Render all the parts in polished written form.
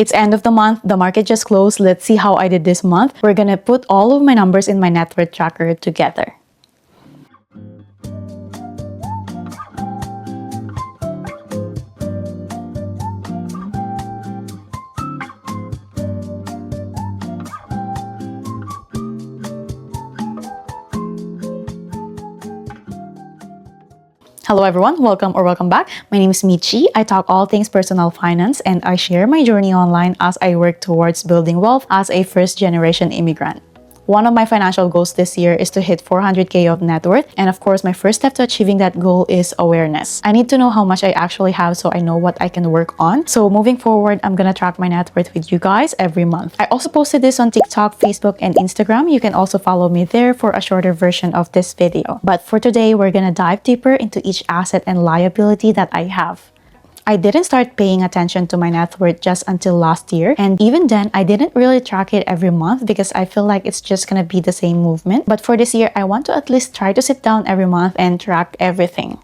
It's end of the month, the market just closed. Let's see how I did this month. We're gonna put all of my numbers in my net worth tracker together. Hello everyone, welcome back. My name is Michi. I talk all things personal finance and I share my journey online as I work towards building wealth as a first-generation immigrant. One of my financial goals this year is to hit 400k of net worth, and of course my first step to achieving that goal is awareness. I need to know how much I actually have so I know what I can work on. So moving forward, I'm gonna track my net worth with you guys every month. I also posted this on TikTok, Facebook, and Instagram. You can also follow me there for a shorter version of this video. But for today, we're gonna dive deeper into each asset and liability that I have. I didn't start paying attention to my net worth just until last year, and even then I didn't really track it every month because I feel like it's just gonna be the same movement. But for this year, I want to at least try to sit down every month and track everything.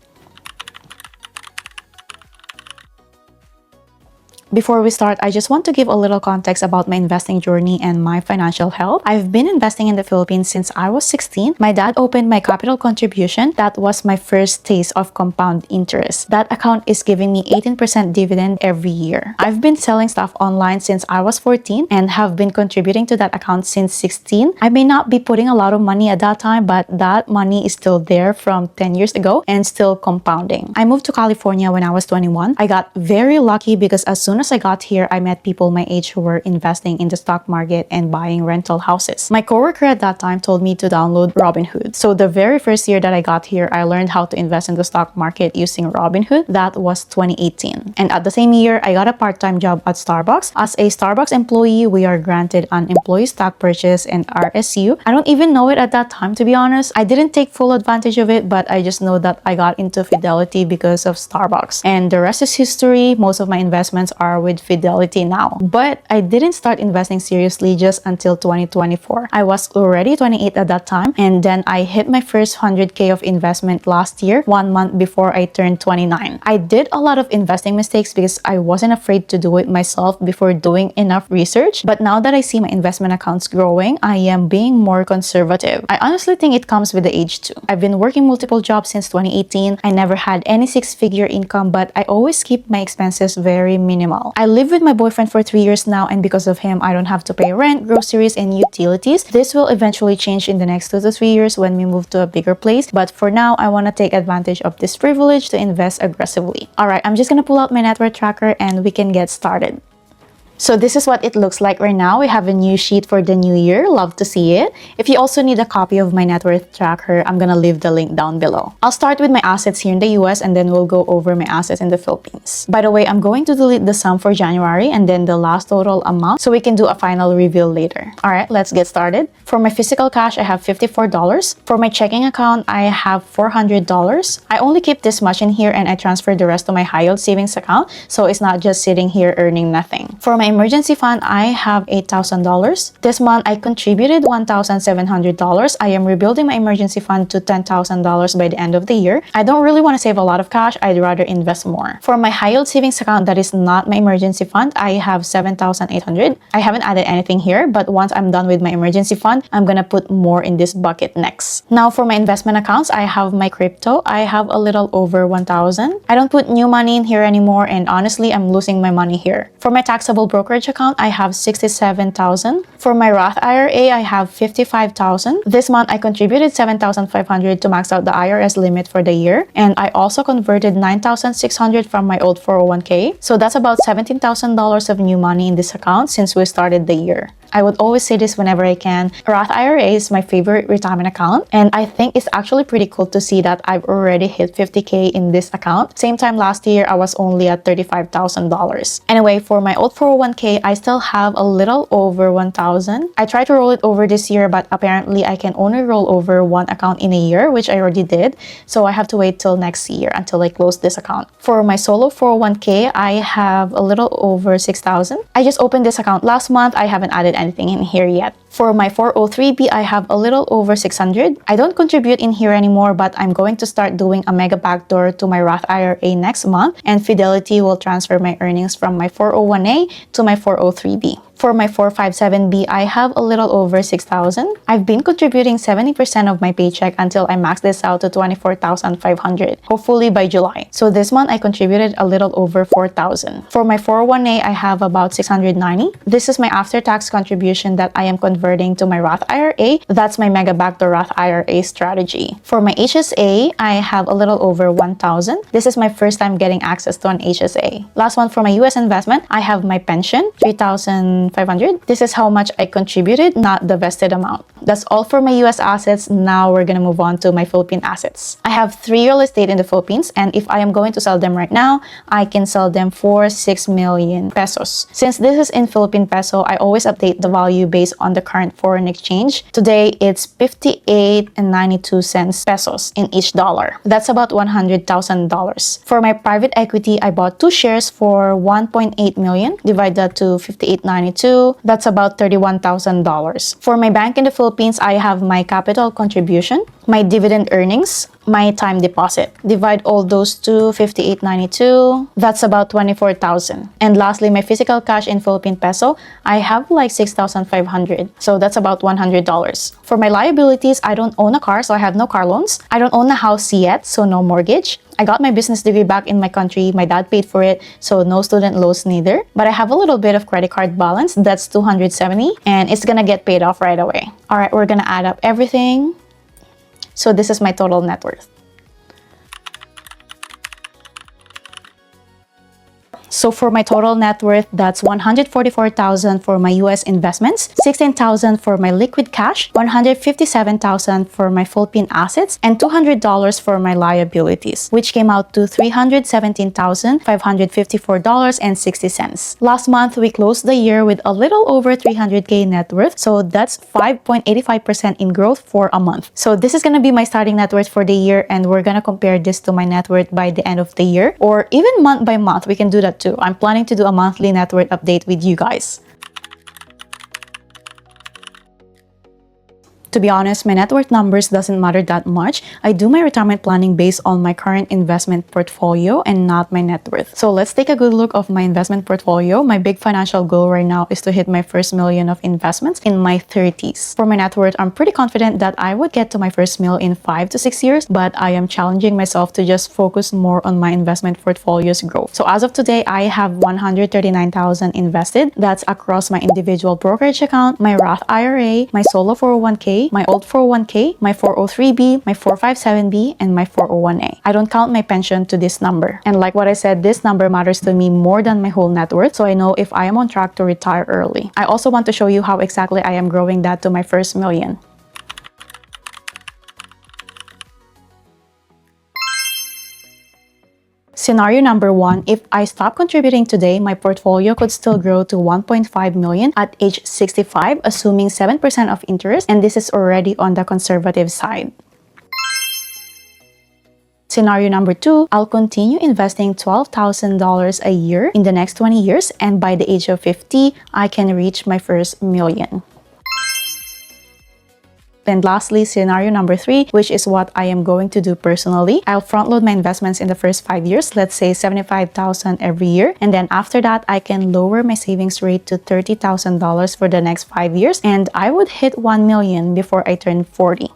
Before we start, I just want to give a little context about my investing journey and my financial health. I've been investing in the Philippines since I was 16. My dad opened my capital contribution. That was my first taste of compound interest. That account is giving me 18% dividend every year. I've been selling stuff online since I was 14 and have been contributing to that account since 16. I may not be putting a lot of money at that time, but that money is still there from 10 years ago and still compounding. I moved to California when I was 21. I got very lucky because as soon as I got here, I met people my age who were investing in the stock market and buying rental houses. My coworker at that time told me to download Robinhood. So the very first year that I got here, I learned how to invest in the stock market using Robinhood. That was 2018. And at the same year, I got a part-time job at Starbucks. As a Starbucks employee, we are granted an employee stock purchase and RSU. I don't even know it at that time, to be honest. I didn't take full advantage of it, but I just know that I got into Fidelity because of Starbucks. And the rest is history. Most of my investments are with Fidelity now. But I didn't start investing seriously just until 2024. I was already 28 at that time, and then I hit my first 100k of investment last year, 1 month before I turned 29. I did a lot of investing mistakes because I wasn't afraid to do it myself before doing enough research. But now that I see my investment accounts growing, I am being more conservative. I honestly think it comes with the age too. I've been working multiple jobs since 2018. I never had any six-figure income, but I always keep my expenses very minimal. I live with my boyfriend for 3 years now, and because of him, I don't have to pay rent, groceries, and utilities. This will eventually change in the next 2 to 3 years when we move to a bigger place. But for now, I want to take advantage of this privilege to invest aggressively. Alright, I'm just gonna pull out my net worth tracker and we can get started. So this is what it looks like right now. We have a new sheet for the new year. Love to see it. If you also need a copy of my net worth tracker, I'm gonna leave the link down below. I'll start with my assets here in the US and then we'll go over my assets in the Philippines. By the way, I'm going to delete the sum for January and then the last total amount so we can do a final reveal later. Alright, let's get started. For my physical cash, I have $54. For my checking account, I have $400. I only keep this much in here and I transfer the rest to my high yield savings account so it's not just sitting here earning nothing. For my emergency fund, I have $8,000. This month, I contributed $1,700. I am rebuilding my emergency fund to $10,000 by the end of the year. I don't really want to save a lot of cash. I'd rather invest more. For my high yield savings account that is not my emergency fund, I have $7,800. I haven't added anything here, but once I'm done with my emergency fund, I'm gonna put more in this bucket next. Now for my investment accounts, I have my crypto. I have a little over 1,000. I don't put new money in here anymore, and honestly, I'm losing my money here. For my taxable brokerage account, I have $67,000. For my Roth IRA, I have $55,000. This month, I contributed $7,500 to max out the IRS limit for the year. And I also converted $9,600 from my old 401k. So that's about $17,000 of new money in this account since we started the year. I would always say this whenever I can. Roth IRA is my favorite retirement account, and I think it's actually pretty cool to see that I've already hit 50k in this account. Same time last year, I was only at $35,000. Anyway, for my old 401k, I still have a little over 1,000. I tried to roll it over this year, but apparently I can only roll over one account in a year, which I already did. So I have to wait till next year until I close this account. For my solo 401k, I have a little over 6,000. I just opened this account last month. I haven't added anything in here yet. For my 403b, I have a little over 600. I don't contribute in here anymore, but I'm going to start doing a mega backdoor to my Roth IRA next month, and Fidelity will transfer my earnings from my 401a to my 403b. For my 457b, I have a little over 6,000. I've been contributing 70% of my paycheck until I max this out to 24,500, hopefully by July. So this month, I contributed a little over 4,000. For my 401a, I have about 690. This is my after-tax contribution that I am converting to my Roth IRA. That's my mega backdoor Roth IRA strategy. For my HSA, I have a little over 1,000. This is my first time getting access to an HSA. Last one, for my US investment, I have my pension, 3,500. This is how much I contributed, not the vested amount. That's all for my US assets. Now we're gonna move on to my Philippine assets. I have 3 real estate in the Philippines, and if I am going to sell them right now, I can sell them for 6 million pesos. Since this is in Philippine peso, I always update the value based on the current foreign exchange. Today, it's 58.92 pesos in each dollar. That's about $100,000. For my private equity, I bought 2 shares for 1.8 million. Divide that to 58.92. That's about $31,000. For my bank in the Philippines, I have my capital contribution, my dividend earnings, my time deposit. Divide all those to 58.92. That's about 24,000. And lastly, my physical cash in Philippine peso, I have like 6,500. So that's about $100. For my liabilities, I don't own a car, so I have no car loans. I don't own a house yet, so no mortgage. I got my business degree back in my country. My dad paid for it, so no student loans neither. But I have a little bit of credit card balance. That's 270, and it's gonna get paid off right away. All right, we're gonna add up everything. So this is my total net worth. So for my total net worth, that's 144,000 for my US investments, 16,000 for my liquid cash, 157,000 for my Philippine assets, and $200 for my liabilities, which came out to $317,554.60. Last month, we closed the year with a little over 300K net worth, so that's 5.85% in growth for a month. So this is gonna be my starting net worth for the year, and we're gonna compare this to my net worth by the end of the year, or even month by month. We can do that too. I'm planning to do a monthly net worth update with you guys. To be honest, my net worth numbers doesn't matter that much. I do my retirement planning based on my current investment portfolio and not my net worth. So let's take a good look of my investment portfolio. My big financial goal right now is to hit my first million of investments in my 30s. For my net worth, I'm pretty confident that I would get to my first mil in 5 to 6 years, but I am challenging myself to just focus more on my investment portfolio's growth. So as of today, I have 139,000 invested. That's across my individual brokerage account, my Roth IRA, my solo 401k, my old 401k, my 403b, my 457b, and my 401a. I don't count my pension to this number. And like what I said, this number matters to me more than my whole net worth, so I know if I am on track to retire early. I also want to show you how exactly I am growing that to my first million. Scenario number 1, if I stop contributing today, my portfolio could still grow to 1.5 million at age 65, assuming 7% of interest, and this is already on the conservative side. Scenario number 2, I'll continue investing $12,000 a year in the next 20 years, and by the age of 50, I can reach my first million. And lastly, scenario number 3, which is what I am going to do personally. I'll front load my investments in the first 5 years, let's say $75,000 every year. And then after that, I can lower my savings rate to $30,000 for the next 5 years. And I would hit 1 million before I turn 40.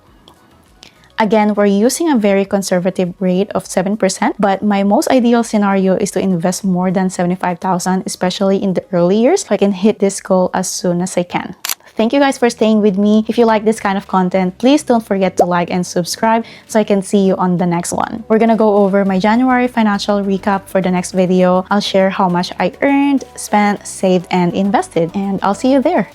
Again, we're using a very conservative rate of 7%, but my most ideal scenario is to invest more than $75,000, especially in the early years, so I can hit this goal as soon as I can. Thank you guys for staying with me. If you like this kind of content, please don't forget to like and subscribe so I can see you on the next one. We're gonna go over my January financial recap for the next video. I'll share how much I earned, spent, saved, and invested, and I'll see you there.